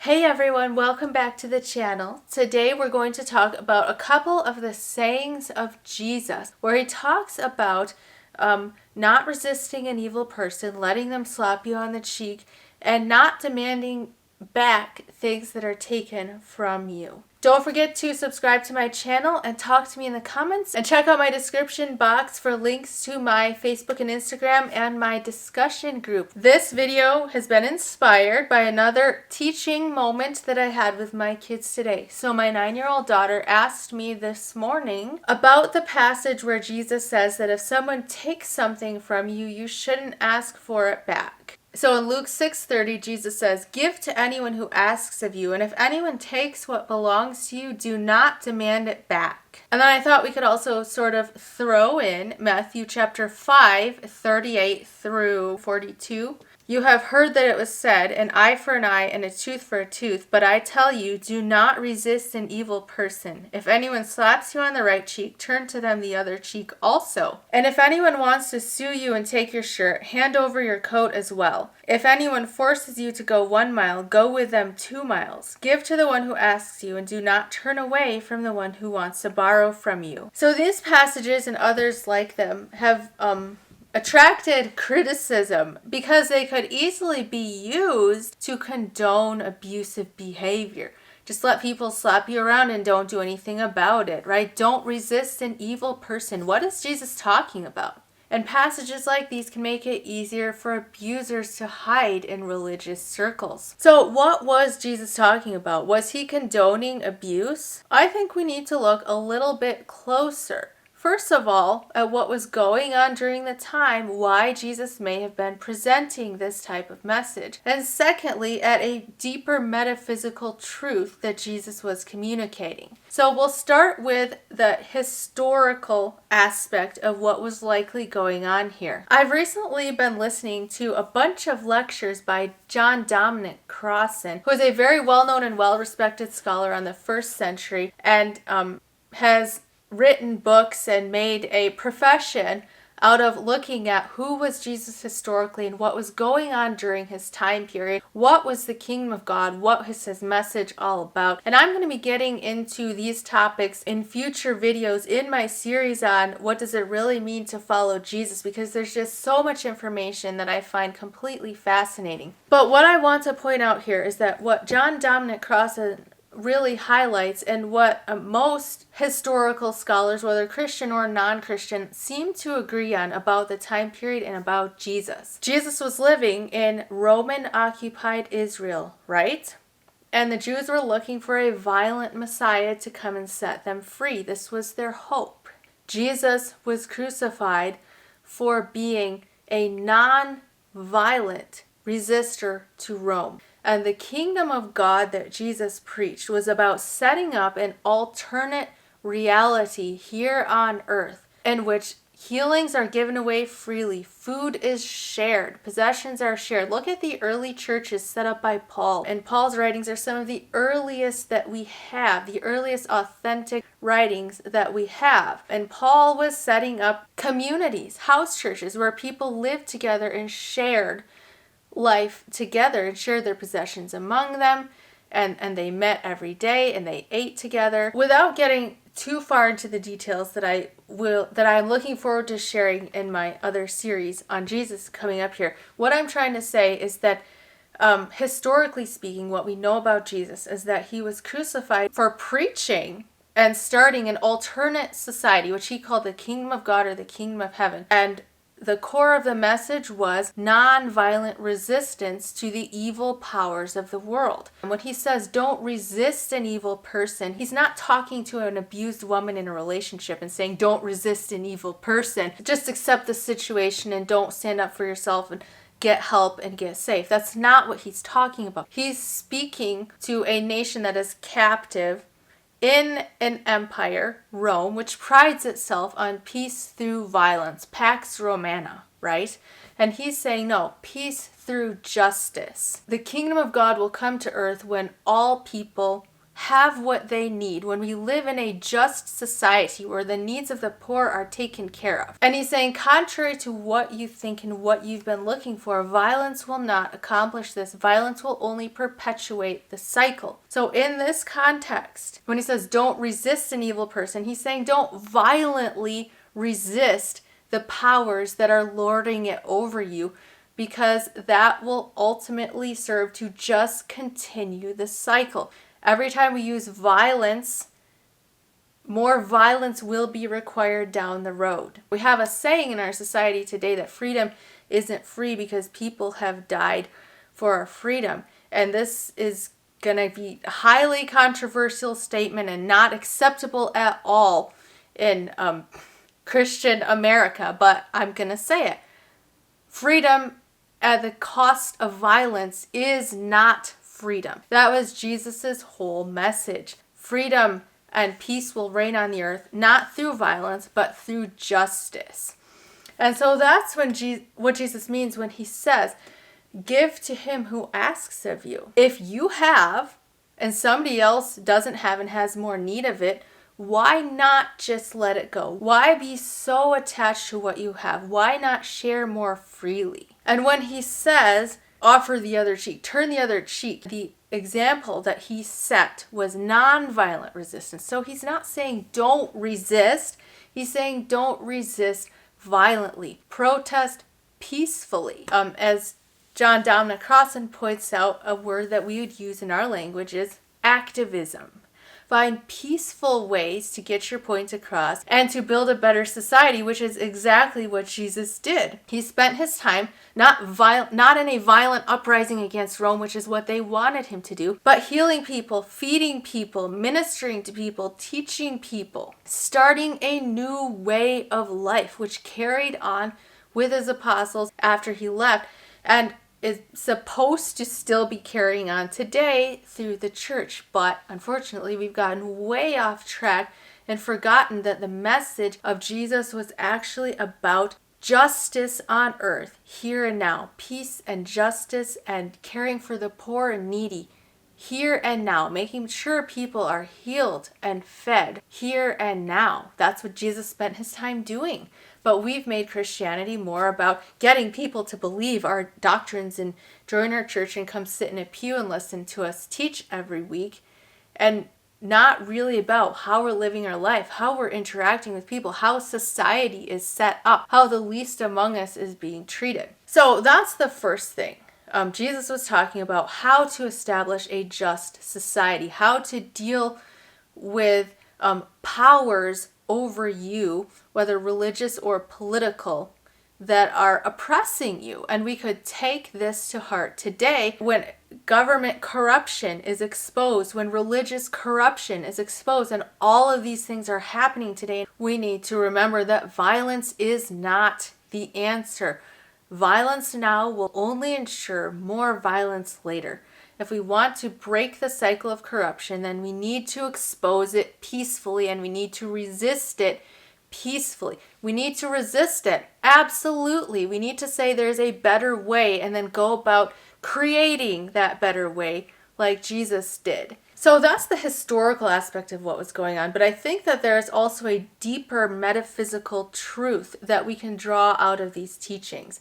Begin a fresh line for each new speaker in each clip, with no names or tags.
Hey everyone, welcome back to the channel. Today we're going to talk about a couple of the sayings of Jesus, where he talks about not resisting an evil person, letting them slap you on the cheek, and not demanding back things that are taken from you. Don't forget to subscribe to my channel and talk to me in the comments, and check out my description box for links to my Facebook and Instagram and my discussion group. This video has been inspired by another teaching moment that I had with my kids today. So my 9-year-old daughter asked me this morning about the passage where Jesus says that if someone takes something from you, you shouldn't ask for it back. So in Luke 6:30, Jesus says, "Give to anyone who asks of you, and if anyone takes what belongs to you, do not demand it back." And then I thought we could also sort of throw in Matthew chapter 5:38 through 42. "You have heard that it was said, an eye for an eye and a tooth for a tooth. But I tell you, do not resist an evil person. If anyone slaps you on the right cheek, turn to them the other cheek also. And if anyone wants to sue you and take your shirt, hand over your coat as well. If anyone forces you to go 1 mile, go with them 2 miles. Give to the one who asks you, and do not turn away from the one who wants to borrow from you." So these passages and others like them have attracted criticism because they could easily be used to condone abusive behavior. Just let people slap you around and don't do anything about it, right? Don't resist an evil person. What is Jesus talking about? And passages like these can make it easier for abusers to hide in religious circles. So what was Jesus talking about? Was he condoning abuse? I think we need to look a little bit closer. First of all, at what was going on during the time, why Jesus may have been presenting this type of message. And secondly, at a deeper metaphysical truth that Jesus was communicating. So we'll start with the historical aspect of what was likely going on here. I've recently been listening to a bunch of lectures by John Dominic Crossan, who is a very well-known and well-respected scholar on the 1st century, and has written books and made a profession out of looking at who was Jesus historically and what was going on during his time period. What was the kingdom of God? What was his message all about? And I'm going to be getting into these topics in future videos in my series on what does it really mean to follow Jesus, because there's just so much information that I find completely fascinating. But what I want to point out here is that what John Dominic Crossan really highlights, and what most historical scholars, whether Christian or non-Christian, seem to agree on about the time period and about Jesus. Jesus was living in Roman-occupied Israel, right? And the Jews were looking for a violent Messiah to come and set them free. This was their hope. Jesus was crucified for being a non-violent resistor to Rome. And the kingdom of God that Jesus preached was about setting up an alternate reality here on earth in which healings are given away freely, food is shared, possessions are shared. Look at the early churches set up by Paul. And Paul's writings are some of the earliest that we have, the earliest authentic writings that we have. And Paul was setting up communities, house churches, where people lived together and shared life together and shared their possessions among them, and they met every day and they ate together. Without getting too far into the details that I'm looking forward to sharing in my other series on Jesus coming up here, what I'm trying to say is that historically speaking, what we know about Jesus is that he was crucified for preaching and starting an alternate society, which he called the kingdom of God or the kingdom of heaven. And the core of the message was non-violent resistance to the evil powers of the world. And when he says don't resist an evil person, he's not talking to an abused woman in a relationship and saying don't resist an evil person. Just accept the situation and don't stand up for yourself and get help and get safe. That's not what he's talking about. He's speaking to a nation that is captive in an empire, Rome, which prides itself on peace through violence, Pax Romana, right? And he's saying, no, peace through justice. The kingdom of God will come to earth when all people have what they need, when we live in a just society where the needs of the poor are taken care of. And he's saying, contrary to what you think and what you've been looking for, violence will not accomplish this. Violence will only perpetuate the cycle. So in this context, when he says don't resist an evil person, he's saying don't violently resist the powers that are lording it over you, because that will ultimately serve to just continue the cycle. Every time we use violence, more violence will be required down the road. We have a saying in our society today that freedom isn't free because people have died for our freedom. And this is going to be a highly controversial statement and not acceptable at all in Christian America, but I'm going to say it. Freedom at the cost of violence is not freedom. That was Jesus's whole message. Freedom and peace will reign on the earth, not through violence, but through justice. And so that's what Jesus means when he says, give to him who asks of you. If you have, and somebody else doesn't have and has more need of it, why not just let it go? Why be so attached to what you have? Why not share more freely? And when he says, offer the other cheek, turn the other cheek, the example that he set was nonviolent resistance. So he's not saying don't resist. He's saying don't resist violently. Protest peacefully. As John Dominic Crossan points out, a word that we would use in our language is activism. Find peaceful ways to get your point across and to build a better society, which is exactly what Jesus did. He spent his time not in a violent uprising against Rome, which is what they wanted him to do, but healing people, feeding people, ministering to people, teaching people, starting a new way of life, which carried on with his apostles after he left, and is supposed to still be carrying on today through the church. But unfortunately, we've gotten way off track and forgotten that the message of Jesus was actually about justice on earth, here and now. Peace and justice and caring for the poor and needy, here and now. Making sure people are healed and fed, here and now. That's what Jesus spent his time doing. But we've made Christianity more about getting people to believe our doctrines and join our church and come sit in a pew and listen to us teach every week, and not really about how we're living our life, how we're interacting with people, how society is set up, how the least among us is being treated. So that's the first thing. Jesus was talking about how to establish a just society, how to deal with powers over you, whether religious or political, that are oppressing you. And we could take this to heart today when government corruption is exposed, when religious corruption is exposed, and all of these things are happening today. We need to remember that violence is not the answer. Violence now will only ensure more violence later. If we want to break the cycle of corruption, then we need to expose it peacefully, and we need to resist it peacefully. We need to resist it. Absolutely. We need to say there's a better way and then go about creating that better way like Jesus did. So that's the historical aspect of what was going on. But I think that there is also a deeper metaphysical truth that we can draw out of these teachings.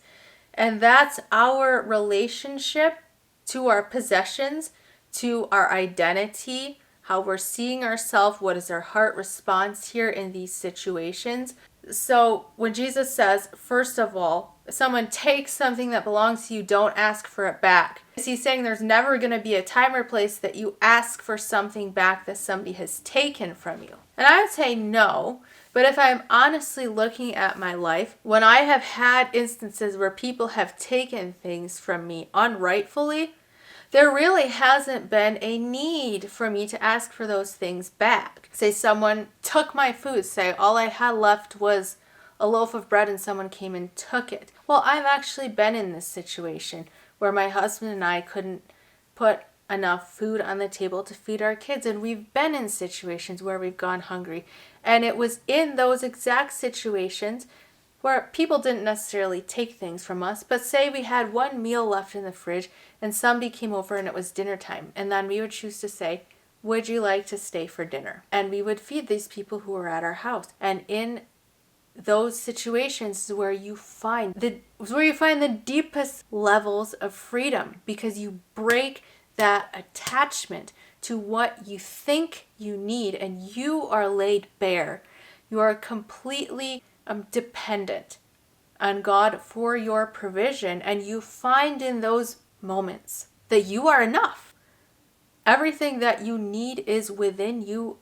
And that's our relationship to our possessions, to our identity, how we're seeing ourselves, what is our heart response here in these situations. So when Jesus says, first of all, if someone takes something that belongs to you, don't ask for it back. He's saying there's never going to be a time or place that you ask for something back that somebody has taken from you. And I would say no. But if I'm honestly looking at my life, when I have had instances where people have taken things from me unrightfully, there really hasn't been a need for me to ask for those things back. Say someone took my food, say all I had left was a loaf of bread and someone came and took it. Well, I've actually been in this situation where my husband and I couldn't put enough food on the table to feed our kids, and we've been in situations where we've gone hungry. And it was in those exact situations where people didn't necessarily take things from us, but say we had one meal left in the fridge and somebody came over and it was dinner time, and then we would choose to say, would you like to stay for dinner? And we would feed these people who were at our house. And in those situations is where you find the deepest levels of freedom, because you break that attachment to what you think you need, and you are laid bare. You are completely dependent on God for your provision, and you find in those moments that you are enough. Everything that you need is within you,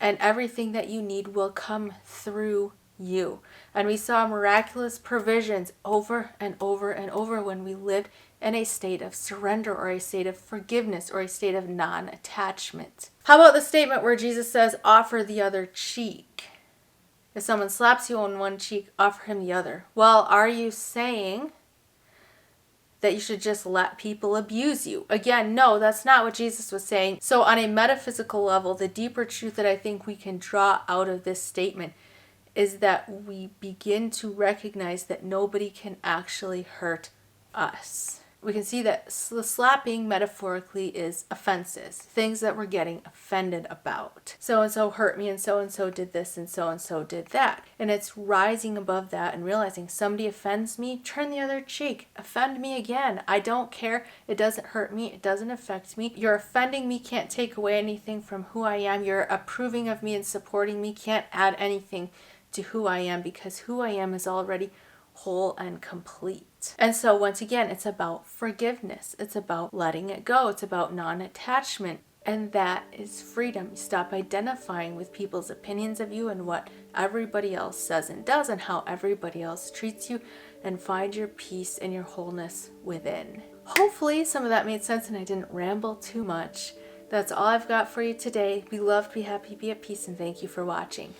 and everything that you need will come through you. And we saw miraculous provisions over and over and over when we lived in a state of surrender, or a state of forgiveness, or a state of non-attachment. How about the statement where Jesus says, offer the other cheek? If someone slaps you on one cheek, offer him the other. Well, are you saying that you should just let people abuse you? Again, no, that's not what Jesus was saying. So on a metaphysical level, the deeper truth that I think we can draw out of this statement is that we begin to recognize that nobody can actually hurt us. We can see that the slapping metaphorically is offenses, things that we're getting offended about. So-and-so hurt me, and so did this, and so did that. And it's rising above that and realizing somebody offends me, turn the other cheek, offend me again. I don't care. It doesn't hurt me. It doesn't affect me. Your offending me can't take away anything from who I am. Your approving of me and supporting me can't add anything to who I am, because who I am is already whole and complete. And so once again, it's about forgiveness. It's about letting it go. It's about non-attachment. And that is freedom. You stop identifying with people's opinions of you and what everybody else says and does and how everybody else treats you, and find your peace and your wholeness within. Hopefully some of that made sense and I didn't ramble too much. That's all I've got for you today. Be loved, be happy, be at peace, and thank you for watching.